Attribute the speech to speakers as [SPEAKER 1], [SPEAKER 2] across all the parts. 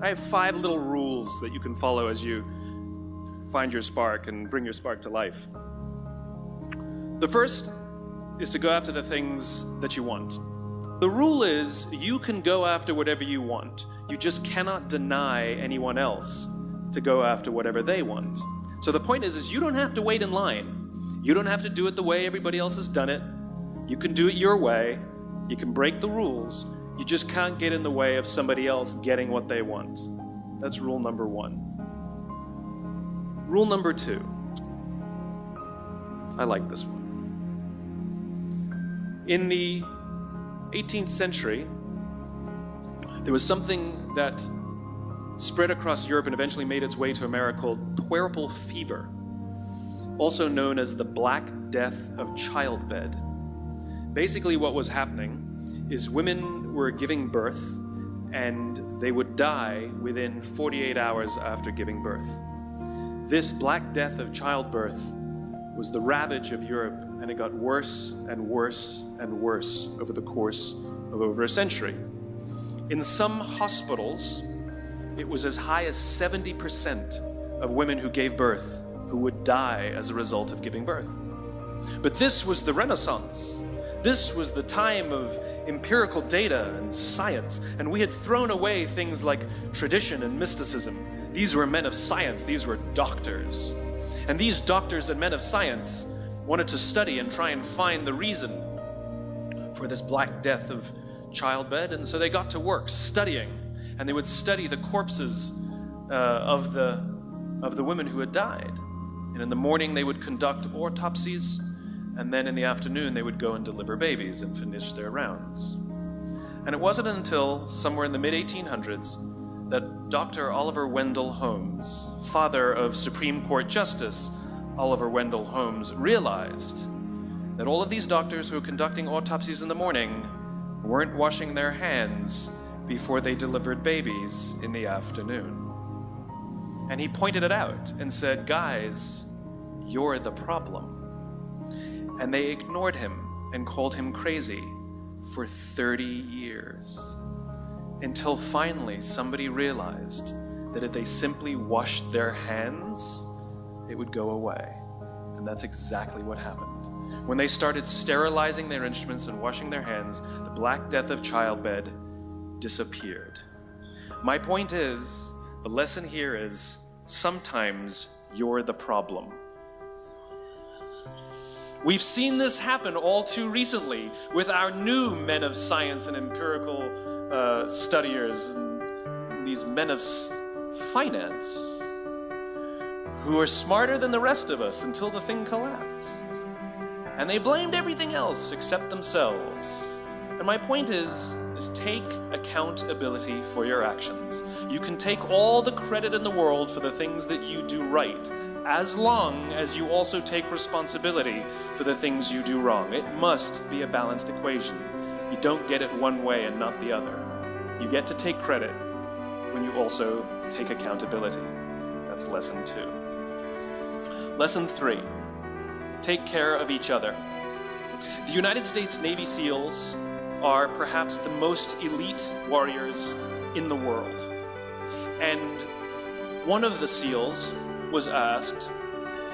[SPEAKER 1] I have 5 little rules that you can follow as you find your spark and bring your spark to life. The first is to go after the things that you want. The rule is you can go after whatever you want. You just cannot deny anyone else to go after whatever they want. So the point is you don't have to wait in line. You don't have to do it the way everybody else has done it. You can do it your way. You can break the rules. You just can't get in the way of somebody else getting what they want. That's rule number 1. Rule number 2. I like this one. In the 18th century, there was something that spread across Europe and eventually made its way to America called puerperal fever, also known as the Black Death of childbed. Basically what was happening is women were giving birth and they would die within 48 hours after giving birth. This Black Death of childbirth was the ravage of Europe, and it got worse and worse and worse over the course of over a century. In some hospitals, it was as high as 70% of women who gave birth who would die as a result of giving birth. But this was the Renaissance. This was the time of empirical data and science, and we had thrown away things like tradition and mysticism. These were men of science, these were doctors. And these doctors and men of science wanted to study and try and find the reason for this Black Death of childbed, and so they got to work studying, and they would study the corpses of the women who had died. And in the morning they would conduct autopsies, and then in the afternoon they would go and deliver babies and finish their rounds. And it wasn't until somewhere in the mid-1800s that Dr. Oliver Wendell Holmes, father of Supreme Court Justice Oliver Wendell Holmes, realized that all of these doctors who were conducting autopsies in the morning weren't washing their hands before they delivered babies in the afternoon. And he pointed it out and said, "Guys, you're the problem." And they ignored him and called him crazy for 30 years. Until finally somebody realized that if they simply washed their hands, it would go away. And that's exactly what happened. When they started sterilizing their instruments and washing their hands, the Black Death of childbed disappeared. My point is, the lesson here is, sometimes you're the problem. We've seen this happen all too recently with our new men of science and empirical studiers, and these men of finance who are smarter than the rest of us until the thing collapsed. And they blamed everything else except themselves. And my point is take accountability for your actions. You can take all the credit in the world for the things that you do right, as long as you also take responsibility for the things you do wrong. It must be a balanced equation. You don't get it one way and not the other. You get to take credit when you also take accountability. That's lesson 2. Lesson 3, take care of each other. The United States Navy SEALs are perhaps the most elite warriors in the world. And one of the SEALs was asked,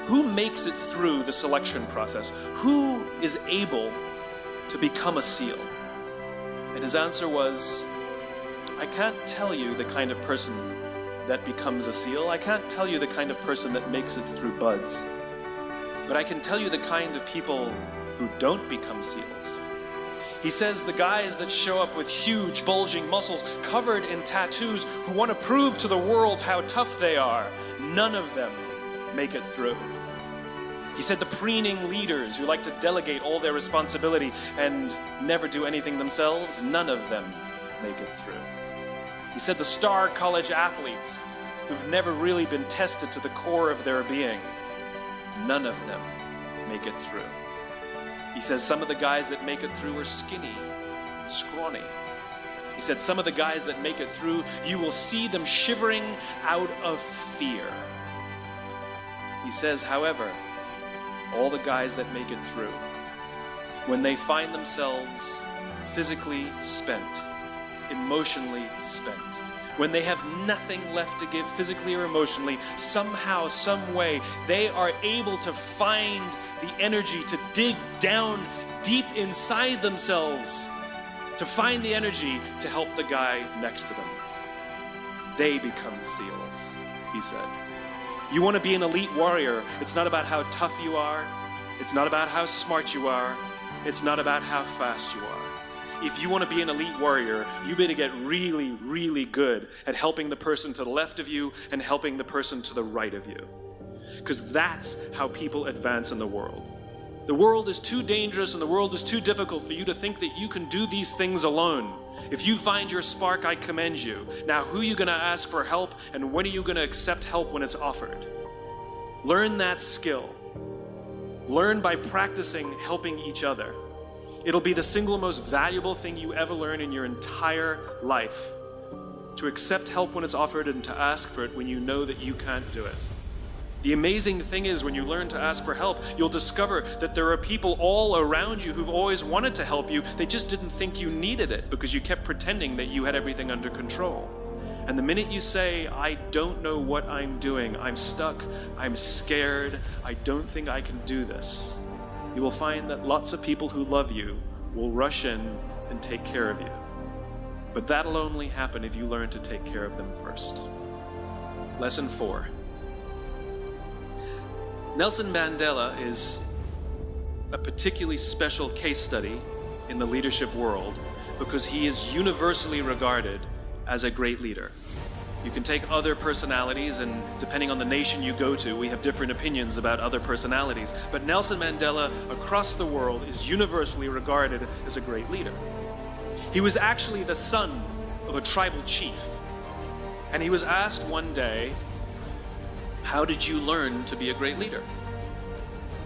[SPEAKER 1] who makes it through the selection process? Who is able to become a SEAL? And his answer was, I can't tell you the kind of person that becomes a SEAL. I can't tell you the kind of person that makes it through BUD/S. But I can tell you the kind of people who don't become SEALs. He says the guys that show up with huge, bulging muscles covered in tattoos who want to prove to the world how tough they are, none of them make it through. He said the preening leaders who like to delegate all their responsibility and never do anything themselves, none of them make it through. He said the star college athletes who've never really been tested to the core of their being, none of them make it through. He says some of the guys that make it through are skinny, scrawny. He said some of the guys that make it through, you will see them shivering out of fear. He says, however, all the guys that make it through, when they find themselves physically spent, emotionally spent, when they have nothing left to give physically or emotionally, somehow, some way, they are able to find the energy to dig down deep inside themselves, to find the energy to help the guy next to them. They become SEALs, he said. You want to be an elite warrior. It's not about how tough you are. It's not about how smart you are. It's not about how fast you are. If you want to be an elite warrior, you better get really, really good at helping the person to the left of you and helping the person to the right of you. Because that's how people advance in the world. The world is too dangerous and the world is too difficult for you to think that you can do these things alone. If you find your spark, I commend you. Now, who are you going to ask for help, and when are you going to accept help when it's offered? Learn that skill. Learn by practicing helping each other. It'll be the single most valuable thing you ever learn in your entire life. To accept help when it's offered and to ask for it when you know that you can't do it. The amazing thing is, when you learn to ask for help, you'll discover that there are people all around you who've always wanted to help you. They just didn't think you needed it because you kept pretending that you had everything under control. And the minute you say, I don't know what I'm doing, I'm stuck, I'm scared, I don't think I can do this, you will find that lots of people who love you will rush in and take care of you. But that'll only happen if you learn to take care of them first. Lesson 4. Nelson Mandela is a particularly special case study in the leadership world because he is universally regarded as a great leader. You can take other personalities, and depending on the nation you go to, we have different opinions about other personalities. But Nelson Mandela, across the world, is universally regarded as a great leader. He was actually the son of a tribal chief. And he was asked one day, how did you learn to be a great leader?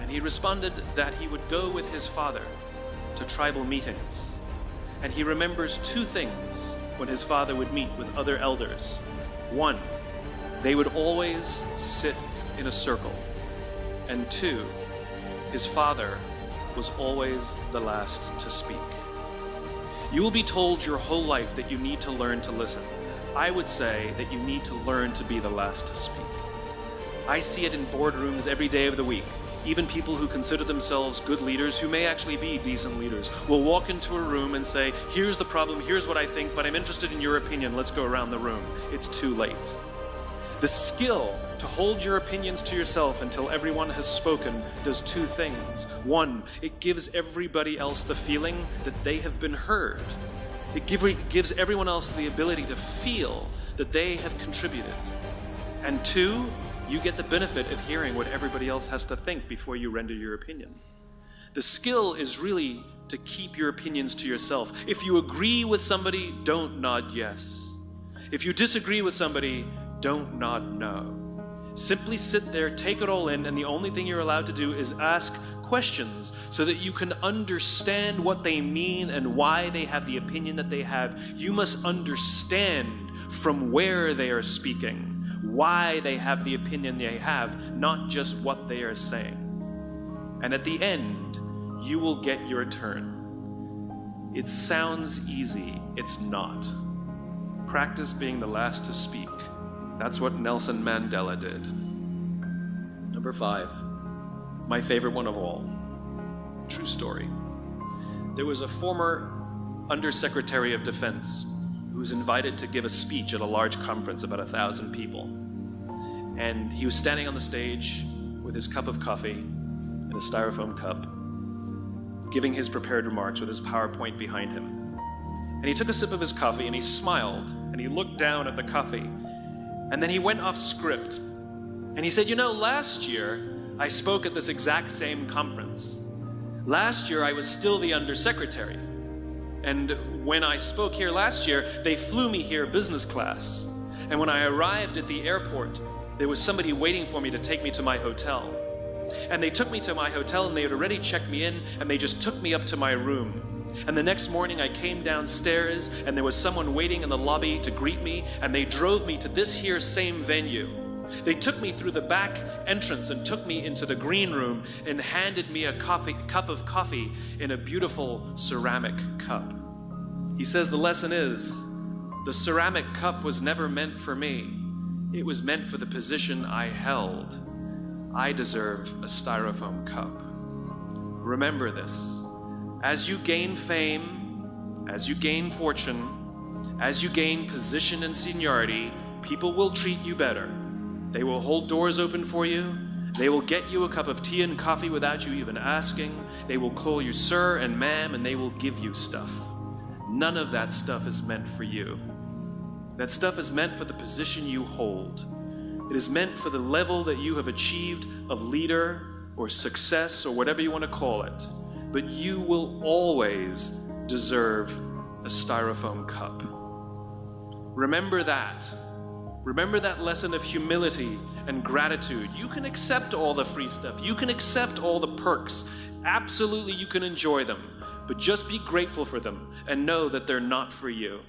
[SPEAKER 1] And he responded that he would go with his father to tribal meetings. And he remembers 2 things when his father would meet with other elders. 1, they would always sit in a circle. And 2, his father was always the last to speak. You will be told your whole life that you need to learn to listen. I would say that you need to learn to be the last to speak. I see it in boardrooms every day of the week. Even people who consider themselves good leaders, who may actually be decent leaders, will walk into a room and say, here's the problem, here's what I think, but I'm interested in your opinion, let's go around the room. It's too late. The skill to hold your opinions to yourself until everyone has spoken does 2 things. 1, it gives everybody else the feeling that they have been heard. It gives everyone else the ability to feel that they have contributed. And 2, you get the benefit of hearing what everybody else has to think before you render your opinion. The skill is really to keep your opinions to yourself. If you agree with somebody, don't nod yes. If you disagree with somebody, don't nod no. Simply sit there, take it all in, and the only thing you're allowed to do is ask questions so that you can understand what they mean and why they have the opinion that they have. You must understand from where they are speaking, why they have the opinion they have, not just what they are saying. And at the end, you will get your turn. It sounds easy, it's not. Practice being the last to speak. That's what Nelson Mandela did. Number 5, my favorite one of all. True story. There was a former Undersecretary of Defense who was invited to give a speech at a large conference, about 1,000 people. And he was standing on the stage with his cup of coffee in a styrofoam cup, giving his prepared remarks with his PowerPoint behind him. And he took a sip of his coffee and he smiled and he looked down at the coffee. And then he went off script. And he said, you know, last year I spoke at this exact same conference. Last year I was still the Undersecretary. And when I spoke here last year, they flew me here business class. And when I arrived at the airport, there was somebody waiting for me to take me to my hotel. And they took me to my hotel and they had already checked me in and they just took me up to my room. And the next morning I came downstairs and there was someone waiting in the lobby to greet me and they drove me to this here same venue. They took me through the back entrance and took me into the green room and handed me a cup of coffee in a beautiful ceramic cup. He says the lesson is, The ceramic cup was never meant for me. It was meant for the position I held. I deserve a styrofoam cup. Remember this. As you gain fame, as you gain fortune, as you gain position and seniority, people will treat you better. They will hold doors open for you. They will get you a cup of tea and coffee without you even asking. They will call you sir and ma'am, and they will give you stuff. None of that stuff is meant for you. That stuff is meant for the position you hold. It is meant for the level that you have achieved of leader or success or whatever you want to call it. But you will always deserve a styrofoam cup. Remember that. Remember that lesson of humility and gratitude. You can accept all the free stuff. You can accept all the perks. Absolutely, you can enjoy them. But just be grateful for them and know that they're not for you.